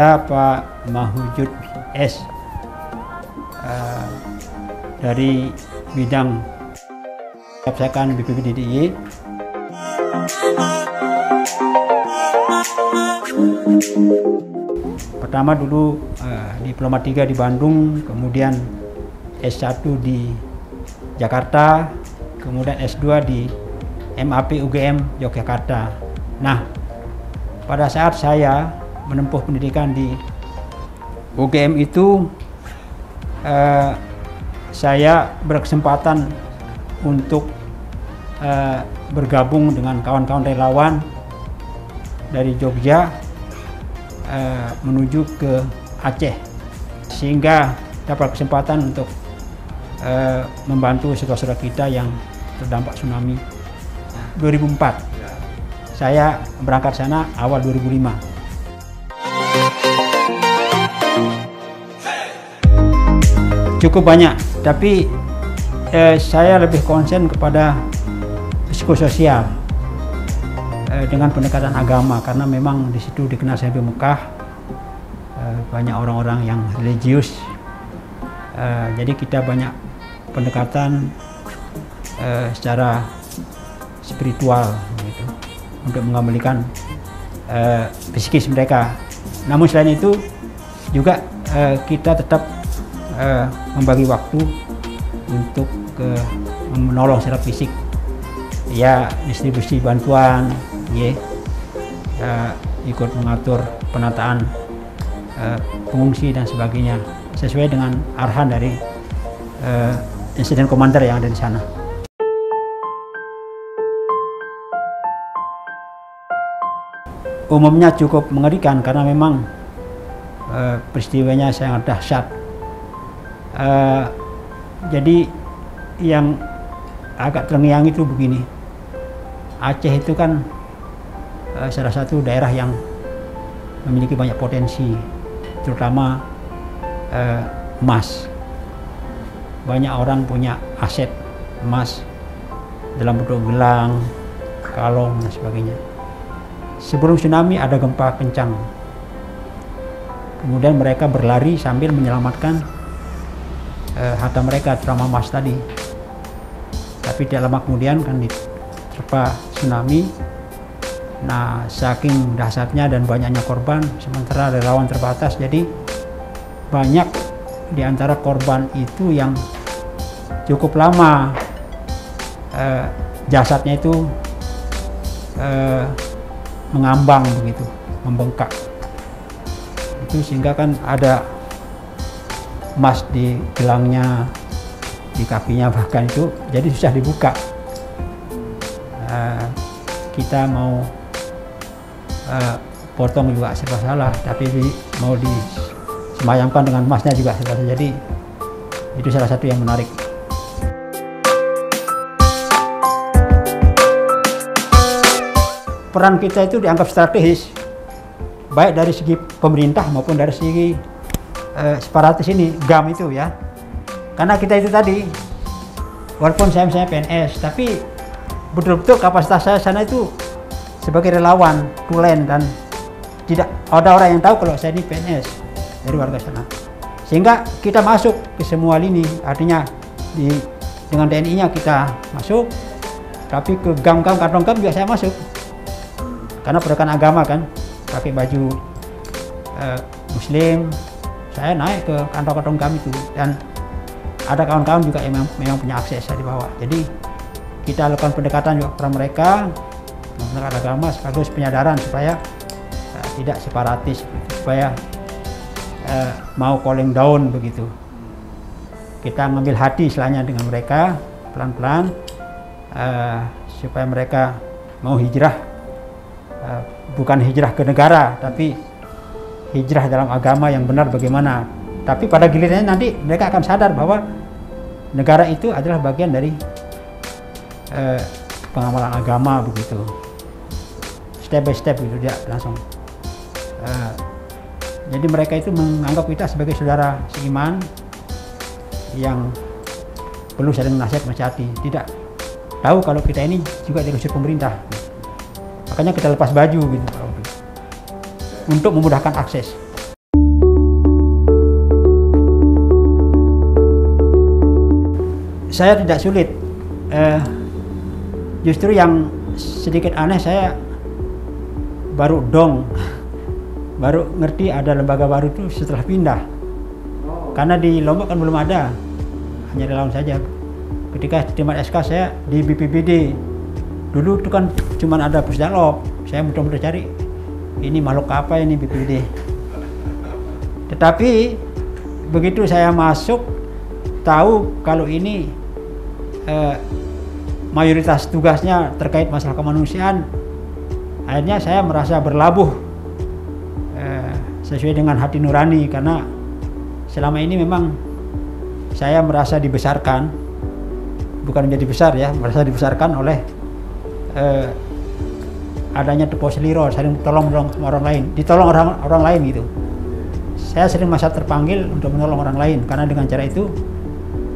Saya Pak Mahujud S. Dari bidang kebijakan BPPDDIY. Pertama dulu Diploma 3 di Bandung, kemudian S1 di Jakarta, kemudian S2 di MAP UGM Yogyakarta. Nah, pada saat saya menempuh pendidikan di UGM itu, saya berkesempatan untuk bergabung dengan kawan-kawan relawan dari Jogja menuju ke Aceh, sehingga dapat kesempatan untuk membantu saudara-saudara kita yang terdampak tsunami 2004. Saya berangkat sana awal 2005. Cukup banyak, tapi saya lebih konsen kepada psikososial dengan pendekatan agama, karena memang di situ dikenal sebagai Mekah, banyak orang-orang yang religius, jadi kita banyak pendekatan secara spiritual gitu, untuk mengembalikan psikis mereka. Namun selain itu juga kita tetap membagi waktu untuk menolong secara fisik, ya distribusi bantuan, ikut mengatur penataan pengungsi dan sebagainya, sesuai dengan arahan dari insiden commander yang ada di sana. Umumnya cukup mengerikan karena memang peristiwanya sangat dahsyat. Jadi yang agak terngiang itu begini, Aceh itu kan salah satu daerah yang memiliki banyak potensi, terutama emas. Banyak orang punya aset emas dalam bentuk gelang, kalung dan sebagainya. Sebelum tsunami ada gempa kencang, kemudian mereka berlari sambil menyelamatkan harta mereka, terutama emas tadi. Tapi tidak lama kemudian kan diterpa tsunami. Nah, saking dahsyatnya dan banyaknya korban, sementara relawan terbatas, jadi banyak di antara korban itu yang cukup lama jasadnya itu mengambang begitu, membengkak. Itu sehingga kan ada emas di gelangnya, di kakinya bahkan, itu jadi susah dibuka. Kita mau potong juga serba salah, tapi mau disemayamkan dengan emasnya juga serba salah. Jadi itu salah satu yang menarik. Peran kita itu dianggap strategis, baik dari segi pemerintah maupun dari segi separatis ini, GAM itu ya. Karena kita itu tadi, walaupun saya misalnya PNS, tapi betul-betul kapasitas saya sana itu sebagai relawan, tulen, dan tidak ada orang yang tahu kalau saya ini PNS dari warga sana. Sehingga kita masuk ke semua lini, artinya dengan TNI-nya kita masuk, tapi ke GAM-GAM, kantong GAM juga saya masuk. Karena pendekatan agama kan, pakai baju Muslim, saya naik ke kantong-kantong GAM itu, dan ada kawan-kawan juga yang memang punya akses di bawah. Jadi kita lakukan pendekatan juga kepada mereka, pendekatan agama sekaligus penyadaran supaya tidak separatis, supaya mau calling down begitu. Kita ngambil hati istilahnya dengan mereka pelan-pelan, supaya mereka mau hijrah. Bukan hijrah ke negara, tapi hijrah dalam agama yang benar bagaimana. Tapi pada gilirannya nanti mereka akan sadar bahwa negara itu adalah bagian dari pengamalan agama begitu. Step by step gitu, dia langsung. Jadi mereka itu menganggap kita sebagai saudara seiman yang perlu saling nasihat menasihati. Tidak tahu kalau kita ini juga diusir pemerintah. Makanya kita lepas baju gitu untuk memudahkan akses. saya tidak sulit. Justru yang sedikit aneh, saya baru ngerti ada lembaga baru itu setelah pindah. Karena di Lombok kan belum ada, hanya relawan saja. Ketika terima SK saya di BPBD, dulu itu kan cuma ada Pusdalop. Saya mudah-mudahan cari ini makhluk apa ini BPBD. Tetapi begitu saya masuk, tahu kalau ini mayoritas tugasnya terkait masalah kemanusiaan, akhirnya saya merasa berlabuh sesuai dengan hati nurani, karena selama ini memang saya merasa dibesarkan, bukan menjadi besar ya, merasa dibesarkan oleh adanya Tepo Seliro, saling tolong sama orang lain, ditolong orang lain gitu. Saya sering merasa terpanggil untuk menolong orang lain, karena dengan cara itu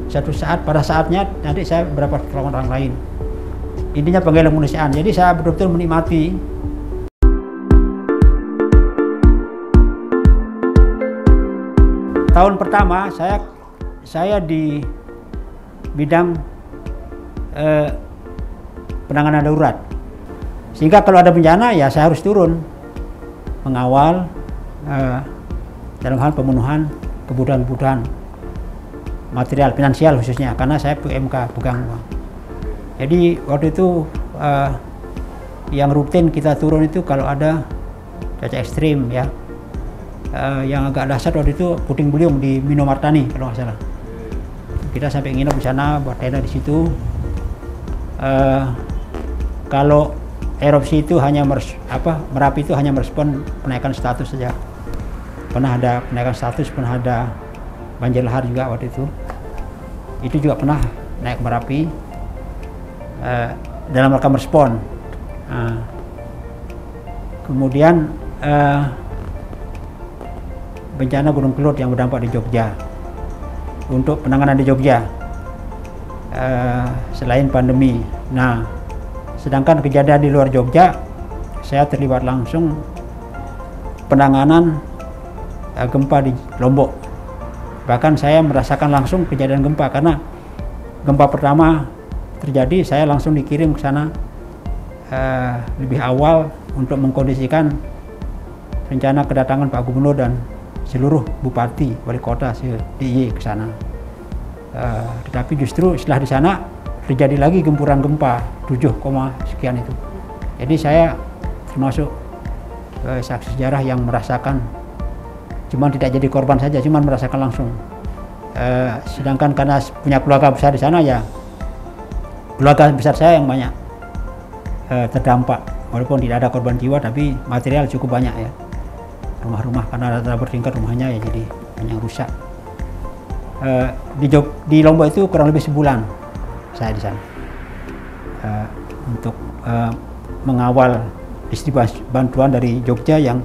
satu saat pada saatnya nanti saya berapa tolong orang lain. Intinya panggilan kemanusiaan. Jadi saya betul-betul menikmati. Tahun pertama saya di bidang penanganan darurat, sehingga kalau ada bencana ya saya harus turun mengawal dalam hal pemenuhan kebutuhan material finansial khususnya, karena saya PMK pegang uang. Jadi waktu itu yang rutin kita turun itu kalau ada cuaca ekstrim ya. Yang agak dahsyat waktu itu puting beliung di Minomartani kalau nggak salah. Kita sampai nginep di sana, buat tenda di situ. Kalau erupsi itu hanya Merapi itu hanya merespon penaikan status saja. Pernah ada penaikan status, pernah ada banjir lahar juga waktu itu. Itu juga pernah naik Merapi dalam rangka merespon. Kemudian bencana Gunung Kelut yang berdampak di Jogja. Untuk penanganan di Jogja selain pandemi. Nah, sedangkan kejadian di luar Jogja, saya terlibat langsung penanganan gempa di Lombok. Bahkan saya merasakan langsung kejadian gempa, karena gempa pertama terjadi saya langsung dikirim ke sana lebih awal untuk mengkondisikan rencana kedatangan Pak Gubernur dan seluruh bupati, wali kota DIY ke sana. Tetapi justru setelah di sana terjadi lagi gempuran gempa 7, sekian itu. Jadi saya termasuk saksi sejarah yang merasakan, cuman tidak jadi korban saja, cuman merasakan langsung. Sedangkan karena punya keluarga besar di sana ya, keluarga besar saya yang banyak terdampak, walaupun tidak ada korban jiwa, tapi material cukup banyak ya. Rumah-rumah karena rata-rata bertingkat rumahnya ya, jadi banyak rusak. Di Lombok itu kurang lebih sebulan saya di sana untuk mengawal distribusi bantuan dari Jogja yang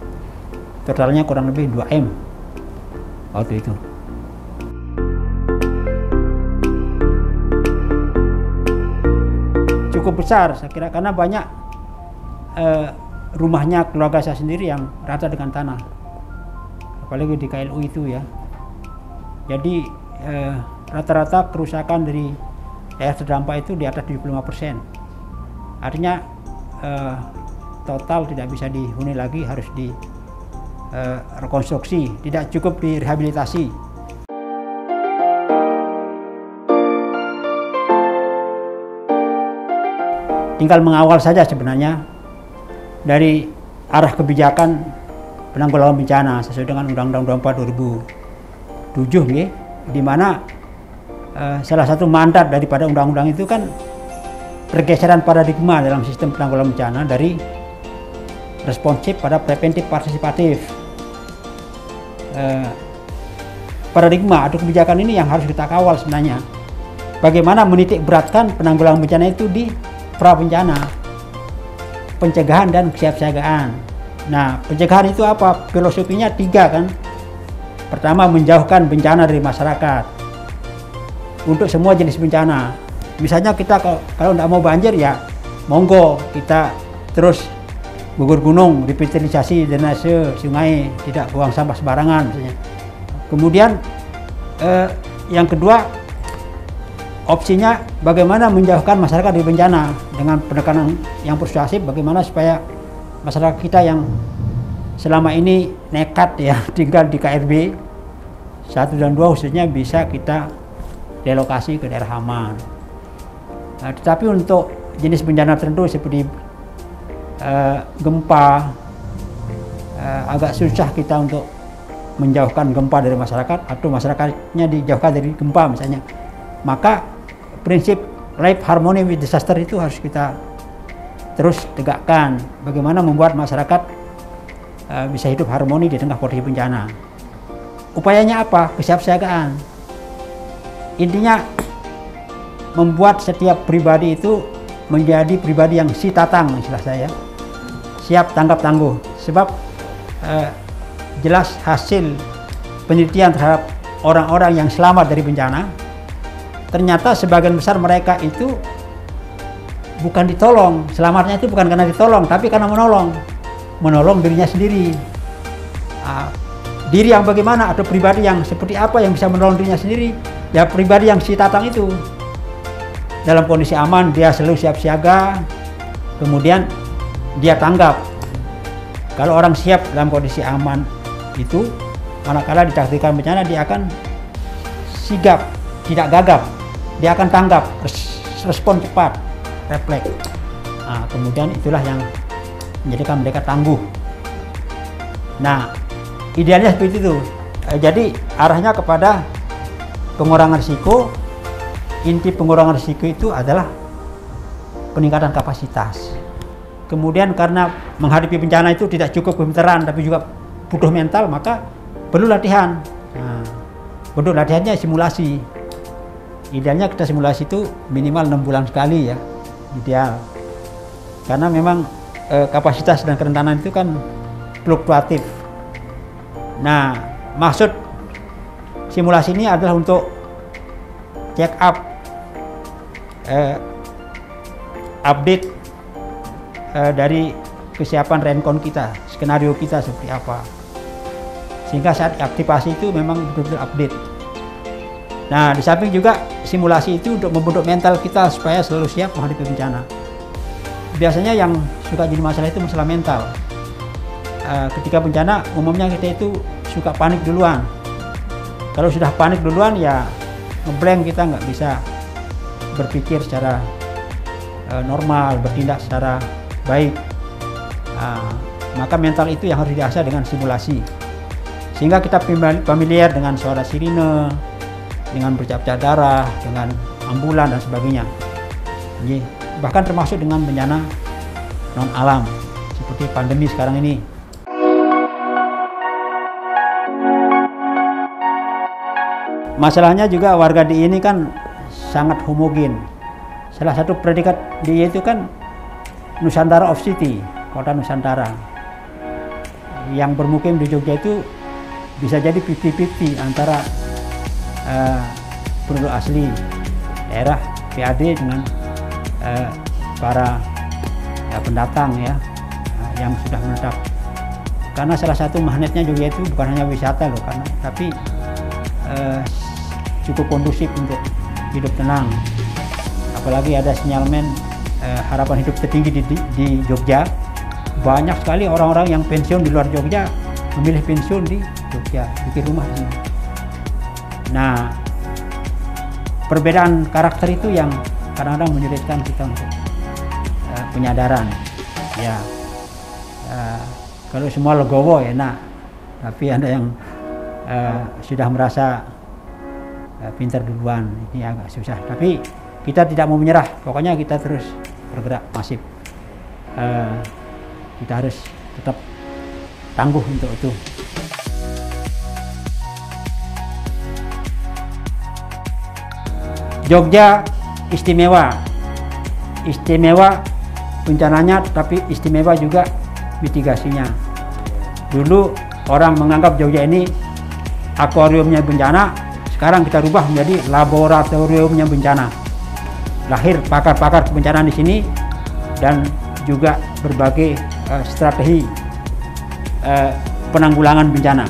totalnya kurang lebih 2 M waktu itu. Cukup besar saya kira, karena banyak rumahnya keluarga saya sendiri yang rata dengan tanah, apalagi di KLU itu ya. Jadi rata-rata kerusakan dari daerah terdampak itu di atas 75%. Artinya total tidak bisa dihuni lagi, harus di rekonstruksi, tidak cukup direhabilitasi. Tinggal mengawal saja sebenarnya dari arah kebijakan penanggulangan bencana sesuai dengan Undang-Undang 24 2007 di mana salah satu mandat daripada undang-undang itu kan pergeseran paradigma dalam sistem penanggulangan bencana dari responsif pada preventif partisipatif. Paradigma atau kebijakan ini yang harus kita kawal sebenarnya. Bagaimana menitik beratkan penanggulangan bencana itu di pra bencana, pencegahan dan kesiapsiagaan. Nah, pencegahan itu apa? Filosofinya 3 kan. Pertama, menjauhkan bencana dari masyarakat untuk semua jenis bencana. Misalnya kita kalau tidak mau banjir ya monggo kita terus gugur gunung, revitalisasi drainase sungai, tidak buang sampah sembarangan misalnya. Kemudian yang kedua, opsinya bagaimana menjauhkan masyarakat dari bencana dengan pendekatan yang persuasif, bagaimana supaya masyarakat kita yang selama ini nekat ya tinggal di KRB 1 dan 2 khususnya bisa kita relokasi ke daerah aman. Nah, tetapi untuk jenis bencana tertentu seperti gempa, agak susah kita untuk menjauhkan gempa dari masyarakat atau masyarakatnya dijauhkan dari gempa misalnya. Maka prinsip life harmony with disaster itu harus kita terus tegakkan. Bagaimana membuat masyarakat bisa hidup harmoni di tengah kondisi bencana. Upayanya apa? Kesiapsiagaan. Intinya membuat setiap pribadi itu menjadi pribadi yang si tatang, istilah saya, siap tanggap tangguh. Sebab jelas hasil penelitian terhadap orang-orang yang selamat dari bencana, ternyata sebagian besar mereka itu bukan ditolong. Selamatnya itu bukan karena ditolong, tapi karena menolong dirinya sendiri. Diri yang bagaimana atau pribadi yang seperti apa yang bisa menolong dirinya sendiri? Ya pribadi yang si tatang itu. Dalam kondisi aman dia selalu siap siaga, kemudian dia tanggap. Kalau orang siap dalam kondisi aman itu, manakala ditakdirkan bencana dia akan sigap, tidak gagap. Dia akan tanggap, respon cepat, refleks. Kemudian itulah yang menjadikan mereka tangguh. Nah, idealnya seperti itu. Jadi arahnya kepada pengurangan risiko. Inti pengurangan risiko itu adalah peningkatan kapasitas. Kemudian karena menghadapi bencana itu tidak cukup kepintaran, tapi juga butuh mental, maka perlu latihan. Bentuk latihannya simulasi. Idealnya kita simulasi itu minimal 6 bulan sekali ya, ideal. Karena memang kapasitas dan kerentanan itu kan fluktuatif. Nah, maksud simulasi ini adalah untuk check up, update dari kesiapan rencon kita, skenario kita seperti apa. Sehingga saat aktivasi itu memang betul-betul update. Nah, di samping juga simulasi itu untuk membentuk mental kita supaya selalu siap menghadapi bencana. Biasanya yang suka jadi masalah itu masalah mental. Ketika bencana umumnya kita itu suka panik duluan. Kalau sudah panik duluan ya ngeblank, kita nggak bisa berpikir secara normal, bertindak secara baik. Maka mental itu yang harus diasah dengan simulasi. Sehingga kita familiar dengan suara sirine, dengan bercak-bercak darah, dengan ambulan dan sebagainya. Bahkan termasuk dengan bencana non alam seperti pandemi sekarang ini. Masalahnya juga warga DIY ini kan sangat homogen. Salah satu predikat DIY itu kan Nusantara of City, kota Nusantara. Yang bermukim di Jogja itu bisa jadi 50-50 antara penduduk asli daerah PAD dengan para pendatang ya yang sudah menetap. Karena salah satu magnetnya Jogja itu bukan hanya wisata loh, tapi cukup kondusif untuk hidup tenang. Apalagi ada sinyalmen harapan hidup tertinggi di Jogja. Banyak sekali orang-orang yang pensiun di luar Jogja memilih pensiun di Jogja, bikin rumah di sini. Nah, perbedaan karakter itu yang kadang-kadang menyulitkan kita untuk penyadaran. Ya, kalau semua legowo enak, tapi ada yang sudah merasa pintar duluan, ini agak susah. Tapi kita tidak mau menyerah, pokoknya kita terus bergerak masif. Kita harus tetap tangguh untuk itu. Jogja istimewa bencananya, tapi istimewa juga mitigasinya. Dulu orang menganggap Jogja ini akuariumnya bencana, sekarang kita rubah menjadi laboratoriumnya bencana. Lahir pakar-pakar kebencanaan di sini dan juga berbagai strategi penanggulangan bencana.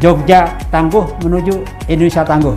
Jogja tangguh menuju Indonesia tangguh.